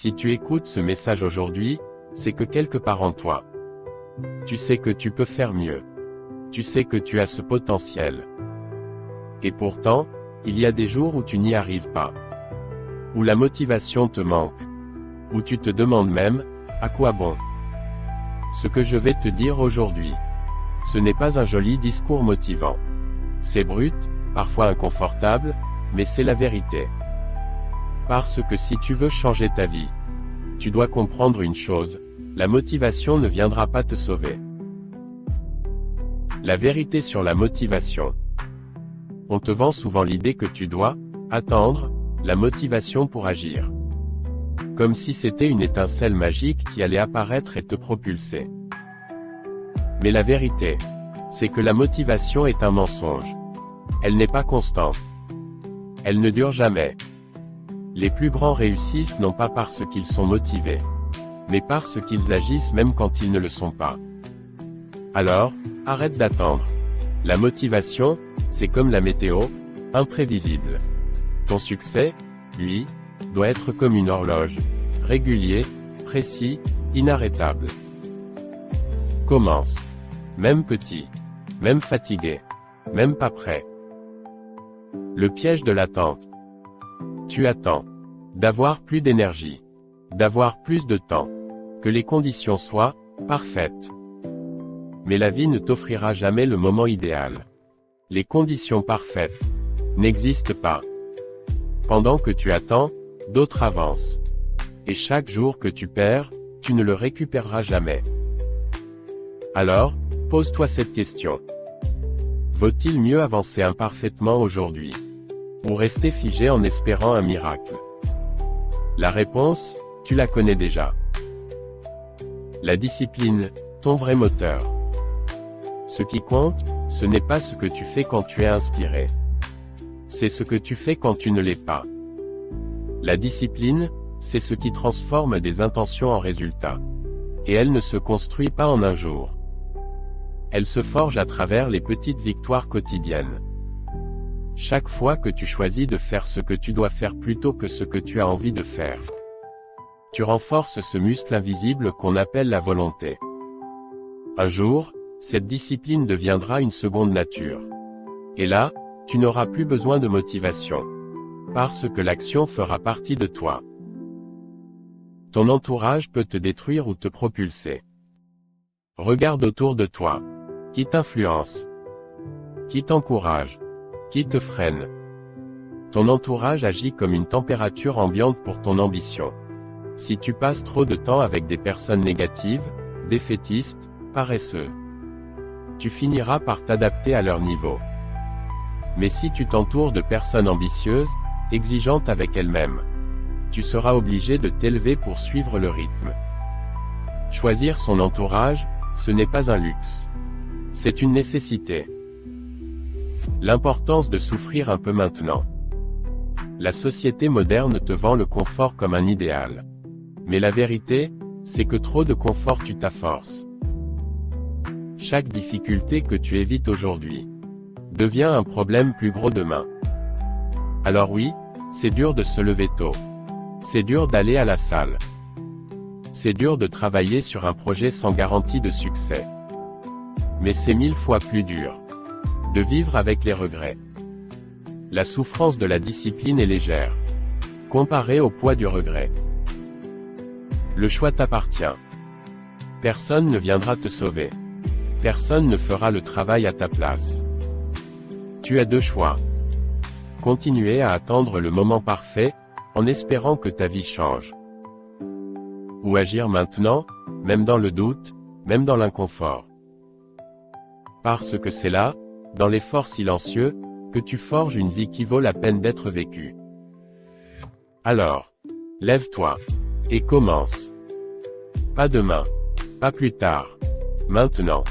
Si tu écoutes ce message aujourd'hui, c'est que quelque part en toi, tu sais que tu peux faire mieux. Tu sais que tu as ce potentiel. Et pourtant, il y a des jours où tu n'y arrives pas. Où la motivation te manque. Où tu te demandes même, à quoi bon? Ce que je vais te dire aujourd'hui, ce n'est pas un joli discours motivant. C'est brut, parfois inconfortable, mais c'est la vérité. Parce que si tu veux changer ta vie, tu dois comprendre une chose, la motivation ne viendra pas te sauver. La vérité sur la motivation. On te vend souvent l'idée que tu dois attendre la motivation pour agir. Comme si c'était une étincelle magique qui allait apparaître et te propulser. Mais la vérité, c'est que la motivation est un mensonge. Elle n'est pas constante. Elle ne dure jamais. Les plus grands réussissent non pas parce qu'ils sont motivés, mais parce qu'ils agissent même quand ils ne le sont pas. Alors, arrête d'attendre. La motivation, c'est comme la météo, imprévisible. Ton succès, lui, doit être comme une horloge, régulier, précis, inarrêtable. Commence. Même petit. Même fatigué. Même pas prêt. Le piège de l'attente. Tu attends d'avoir plus d'énergie, d'avoir plus de temps, que les conditions soient parfaites. Mais la vie ne t'offrira jamais le moment idéal. Les conditions parfaites n'existent pas. Pendant que tu attends, d'autres avancent. Et chaque jour que tu perds, tu ne le récupéreras jamais. Alors, pose-toi cette question. Vaut-il mieux avancer imparfaitement aujourd'hui, ou rester figé en espérant un miracle? La réponse, tu la connais déjà. La discipline, ton vrai moteur. Ce qui compte, ce n'est pas ce que tu fais quand tu es inspiré. C'est ce que tu fais quand tu ne l'es pas. La discipline, c'est ce qui transforme des intentions en résultats. Et elle ne se construit pas en un jour. Elle se forge à travers les petites victoires quotidiennes. Chaque fois que tu choisis de faire ce que tu dois faire plutôt que ce que tu as envie de faire, tu renforces ce muscle invisible qu'on appelle la volonté. Un jour, cette discipline deviendra une seconde nature. Et là, tu n'auras plus besoin de motivation. Parce que l'action fera partie de toi. Ton entourage peut te détruire ou te propulser. Regarde autour de toi. Qui t'influence? Qui t'encourage? Qui te freine? Ton entourage agit comme une température ambiante pour ton ambition. Si tu passes trop de temps avec des personnes négatives, défaitistes, paresseux, tu finiras par t'adapter à leur niveau. Mais si tu t'entoures de personnes ambitieuses, exigeantes avec elles-mêmes, tu seras obligé de t'élever pour suivre le rythme. Choisir son entourage, ce n'est pas un luxe. C'est une nécessité. L'importance de souffrir un peu maintenant. La société moderne te vend le confort comme un idéal. Mais la vérité, c'est que trop de confort tue ta force. Chaque difficulté que tu évites aujourd'hui devient un problème plus gros demain. Alors oui, c'est dur de se lever tôt. C'est dur d'aller à la salle. C'est dur de travailler sur un projet sans garantie de succès. Mais c'est 1000 fois plus dur de vivre avec les regrets. La souffrance de la discipline est légère, comparée au poids du regret. Le choix t'appartient. Personne ne viendra te sauver. Personne ne fera le travail à ta place. Tu as deux choix. Continuer à attendre le moment parfait, en espérant que ta vie change. Ou agir maintenant, même dans le doute, même dans l'inconfort. Parce que c'est là, dans l'effort silencieux, que tu forges une vie qui vaut la peine d'être vécue. Alors, lève-toi, et commence. Pas demain, pas plus tard, maintenant.